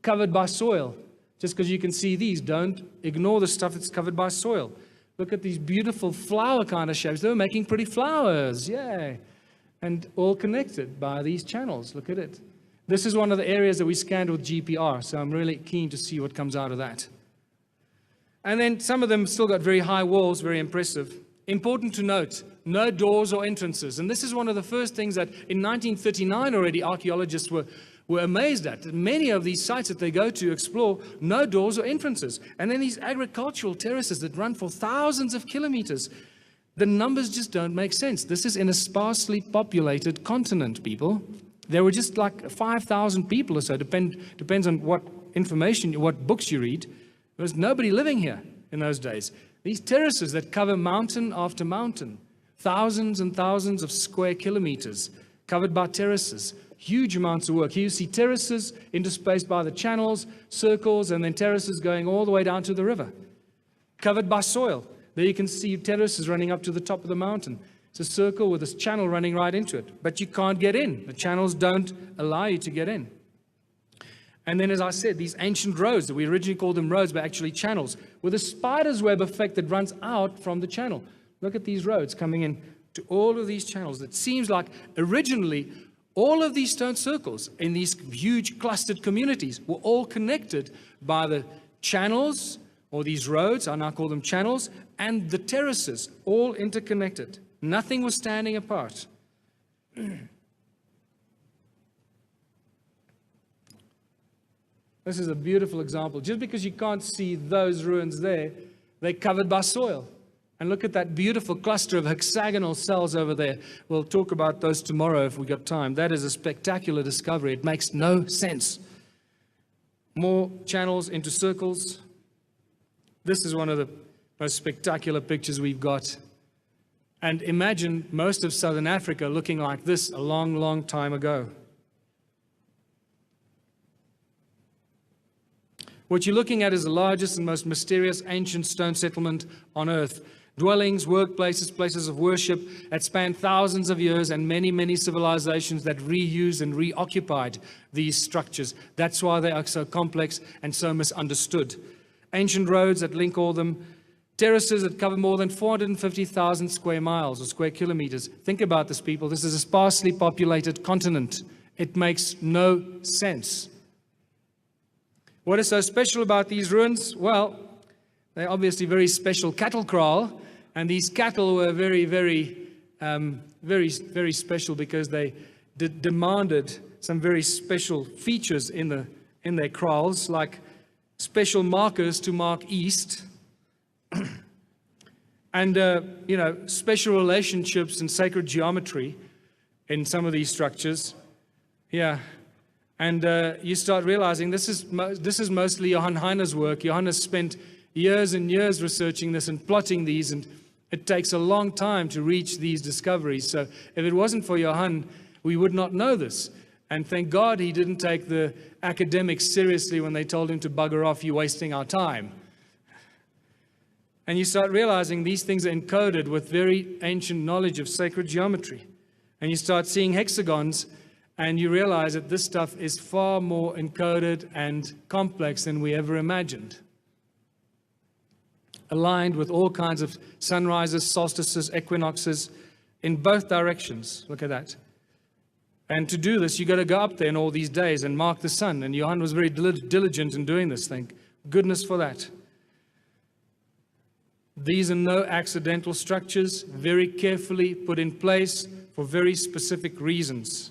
covered by soil. Just because you can see these, don't ignore the stuff that's covered by soil. Look at these beautiful flower kind of shapes. They were making pretty flowers, yay. And all connected by these channels. Look at it. This is one of the areas that we scanned with GPR, so I'm really keen to see what comes out of that. And then some of them still got very high walls, very impressive. Important to note, no doors or entrances. And this is one of the first things that in 1939 already archaeologists were amazed at. Many of these sites that they go to explore, no doors or entrances. And then these agricultural terraces that run for thousands of kilometers. The numbers just don't make sense. This is in a sparsely populated continent, people. There were just like 5,000 people or so, depends on what information, what books you read. There was nobody living here in those days. These terraces that cover mountain after mountain, thousands and thousands of square kilometers covered by terraces, huge amounts of work. Here you see terraces interspaced by the channels, circles, and then terraces going all the way down to the river, covered by soil. There you can see terraces running up to the top of the mountain. It's a circle with this channel running right into it, but you can't get in. The channels don't allow you to get in. And then, as I said, these ancient roads that we originally called them roads, but actually channels, with a spider's web effect that runs out from the channel. Look at these roads coming in to all of these channels. It seems like originally all of these stone circles in these huge clustered communities were all connected by the channels, or these roads, I now call them channels, and the terraces, all interconnected. Nothing was standing apart. This is a beautiful example. Just because you can't see those ruins there, they're covered by soil. And look at that beautiful cluster of hexagonal cells over there. We'll talk about those tomorrow if we got time. That is a spectacular discovery. It makes no sense. More channels into circles. This is one of the most spectacular pictures we've got. And imagine most of southern Africa looking like this a long, long time ago. What you're looking at is the largest and most mysterious ancient stone settlement on earth. Dwellings, workplaces, places of worship that span thousands of years, and many, many civilizations that reused and reoccupied these structures. That's why they are so complex and so misunderstood. Ancient roads that link all them. Terraces that cover more than 450,000 square miles or square kilometers. Think about this, people. This is a sparsely populated continent. It makes no sense. What is so special about these ruins? Well, they're obviously very special cattle kraal, and these cattle were very, very special because they demanded some very special features in their kraals, like special markers to mark east. And, special relationships and sacred geometry in some of these structures. Yeah. And you start realizing this is mostly Johan Heine's work. Johan has spent years and years researching this and plotting these, and it takes a long time to reach these discoveries. So if it wasn't for Johan, we would not know this. And thank God he didn't take the academics seriously when they told him to bugger off, you're wasting our time. And you start realizing these things are encoded with very ancient knowledge of sacred geometry. And you start seeing hexagons, and you realize that this stuff is far more encoded and complex than we ever imagined. Aligned with all kinds of sunrises, solstices, equinoxes in both directions. Look at that. And to do this, you got to go up there in all these days and mark the sun. And Johan was very diligent in doing this. Thank goodness for that. These are no accidental structures, very carefully put in place for very specific reasons.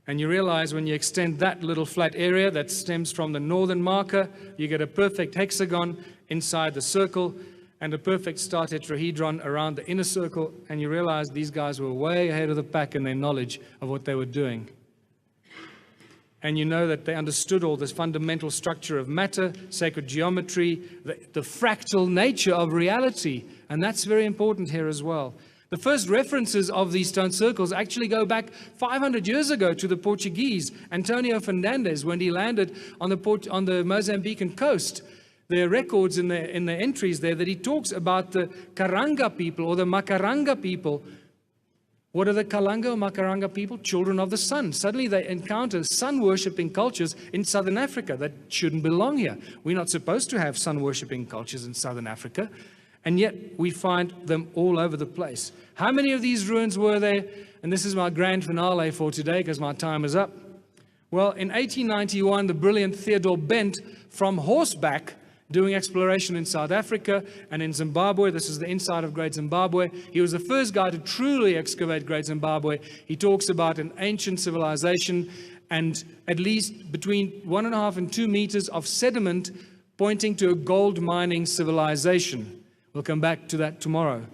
And you realize when you extend that little flat area that stems from the northern marker, you get a perfect hexagon inside the circle and a perfect star tetrahedron around the inner circle, and you realize these guys were way ahead of the pack in their knowledge of what they were doing. And you know that they understood all this fundamental structure of matter, sacred geometry, the fractal nature of reality. And that's very important here as well. The first references of these stone circles actually go back 500 years ago to the Portuguese, Antonio Fernandes, when he landed on the Mozambican coast. There are records in the entries there that he talks about the Karanga people or the Makaranga people What are the Kalanga or Makaranga people? Children of the sun. Suddenly they encounter sun-worshipping cultures in southern Africa that shouldn't belong here. We're not supposed to have sun-worshipping cultures in southern Africa, and yet we find them all over the place. How many of these ruins were there? And this is my grand finale for today because my time is up. Well, in 1891, the brilliant Theodore Bent, from horseback, doing exploration in South Africa and in Zimbabwe. This is the inside of Great Zimbabwe. He was the first guy to truly excavate Great Zimbabwe. He talks about an ancient civilization and at least between 1.5 and 2 meters of sediment pointing to a gold mining civilization. We'll come back to that tomorrow.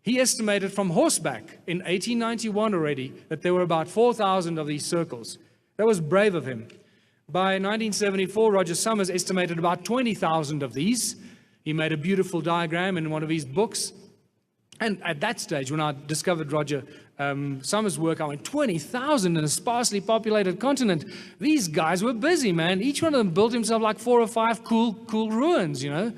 He estimated from horseback in 1891 already that there were about 4,000 of these circles. That was brave of him. By 1974, Roger Summers estimated about 20,000 of these. He made a beautiful diagram in one of his books. And at that stage, when I discovered Roger Summers' work, I went, 20,000 in a sparsely populated continent. These guys were busy, man. Each one of them built himself like 4 or 5 cool ruins, you know.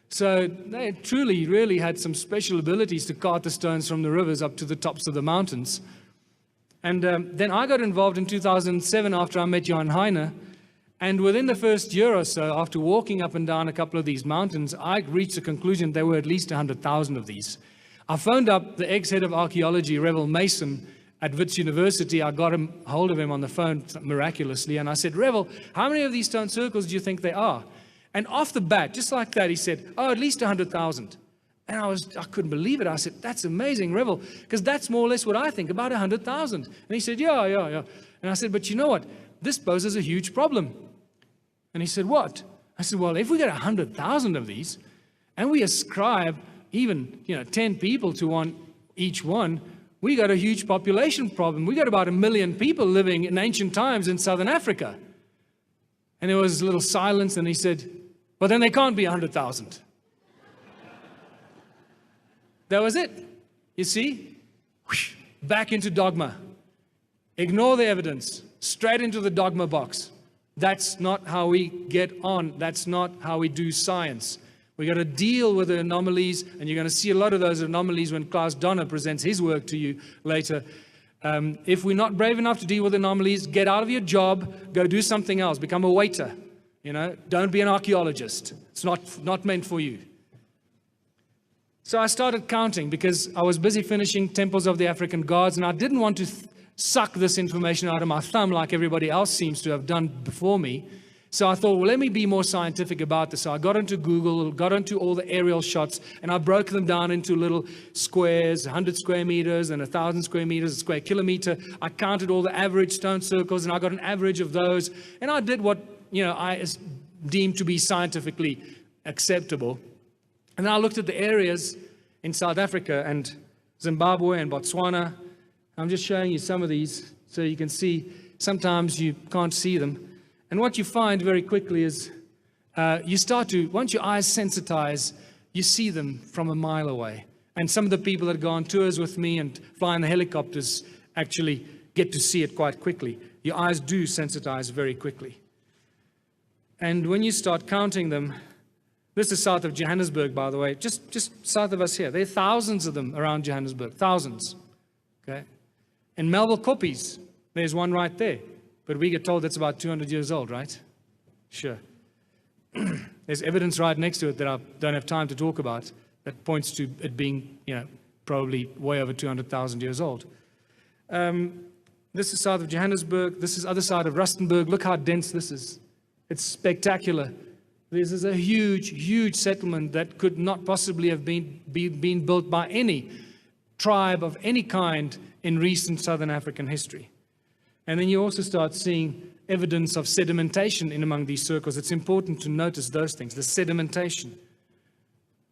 So they truly, really had some special abilities to cart the stones from the rivers up to the tops of the mountains. And then I got involved in 2007 after I met Johan Heine. And within the first year or so, after walking up and down a couple of these mountains, I reached the conclusion there were at least 100,000 of these. I phoned up the ex-head of archaeology, Revel Mason, at Wits University. I got hold of him on the phone miraculously. And I said, Revel, how many of these stone circles do you think there are? And off the bat, just like that, he said, oh, at least 100,000. And I couldn't believe it. I said, that's amazing, Revel, because that's more or less what I think, about 100,000. And he said, yeah. And I said, but you know what? This poses a huge problem. And he said, what? I said, well, if we get 100,000 of these, and we ascribe even 10 people to each one, we got a huge population problem. We got about 1 million people living in ancient times in southern Africa. And there was a little silence, and he said, well, then they can't be 100,000. That was it. You see? Whoosh, back into dogma. Ignore the evidence. Straight into the dogma box. That's not how we get on. That's not how we do science. We got to deal with the anomalies, and you're going to see a lot of those anomalies when Klaus Dona presents his work to you later. If we're not brave enough to deal with anomalies, get out of your job, go do something else, become a waiter. Don't be an archaeologist. It's not meant for you. So I started counting because I was busy finishing Temples of the African Gods, and I didn't want to suck this information out of my thumb like everybody else seems to have done before me. So I thought, well, let me be more scientific about this. So I got into Google, got into all the aerial shots, and I broke them down into little squares, 100 square meters and 1,000 square meters, a square kilometer. I counted all the average stone circles, and I got an average of those. And I did what I deemed to be scientifically acceptable. And then I looked at the areas in South Africa and Zimbabwe and Botswana. I'm just showing you some of these so you can see. Sometimes you can't see them. And what you find very quickly is you start to, once your eyes sensitize, you see them from a mile away. And some of the people that go on tours with me and fly in the helicopters actually get to see it quite quickly. Your eyes do sensitize very quickly. And when you start counting them, this is south of Johannesburg, by the way, just south of us here. There are thousands of them around Johannesburg, thousands. Okay. In Melville Koppies, there's one right there. But we get told that's about 200 years old, right? Sure. There's evidence right next to it that I don't have time to talk about that points to it being, probably way over 200,000 years old. This is south of Johannesburg. This is other side of Rustenburg. Look how dense this is. It's spectacular. This is a huge, huge settlement that could not possibly have been built by any tribe of any kind in recent Southern African history. And then you also start seeing evidence of sedimentation in among these circles. It's important to notice those things, the sedimentation.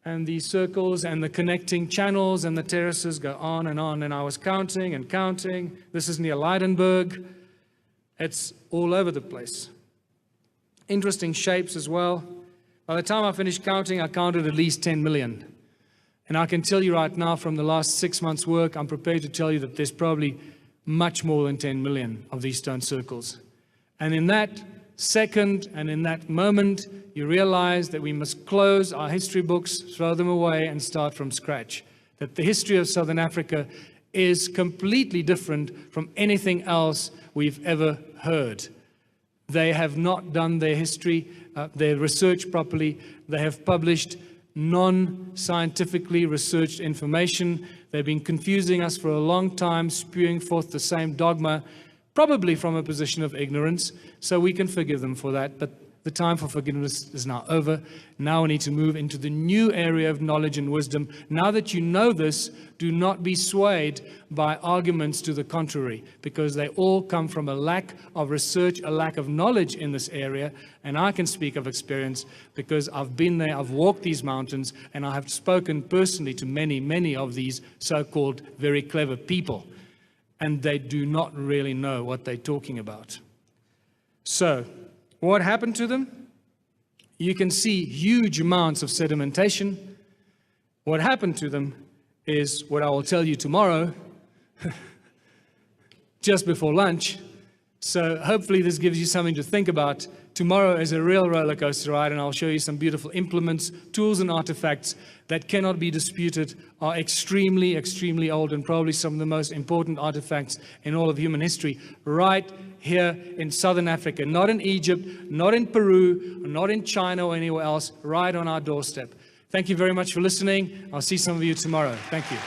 And these circles and the connecting channels and the terraces go on. And I was counting and counting. This is near Leidenburg. It's all over the place. Interesting shapes as well. By the time I finished counting, I counted at least 10 million. And I can tell you right now from the last 6 months' work, I'm prepared to tell you that there's probably much more than 10 million of these stone circles. And in that second and in that moment, you realize that we must close our history books, throw them away, and start from scratch. That the history of Southern Africa is completely different from anything else we've ever heard. They have not done their history, their research properly. They have published non-scientifically researched information. They've been confusing us for a long time, spewing forth the same dogma, probably from a position of ignorance, so we can forgive them for that. But the time for forgiveness is now over. Now we need to move into the new area of knowledge and wisdom. Now that you know this, do not be swayed by arguments to the contrary, because they all come from a lack of research, a lack of knowledge in this area. And I can speak of experience because I've been there, I've walked these mountains, and I have spoken personally to many, many of these so-called very clever people. And they do not really know what they're talking about. So, what happened to them? You can see huge amounts of sedimentation. What happened to them is what I will tell you tomorrow, just before lunch. So hopefully this gives you something to think about. Tomorrow is a real roller coaster ride, and I'll show you some beautiful implements, tools, and artifacts that cannot be disputed, are extremely, extremely old, and probably some of the most important artifacts in all of human history, right here in Southern Africa, not in Egypt, not in Peru, not in China or anywhere else, right on our doorstep. Thank you very much for listening. I'll see some of you tomorrow. Thank you.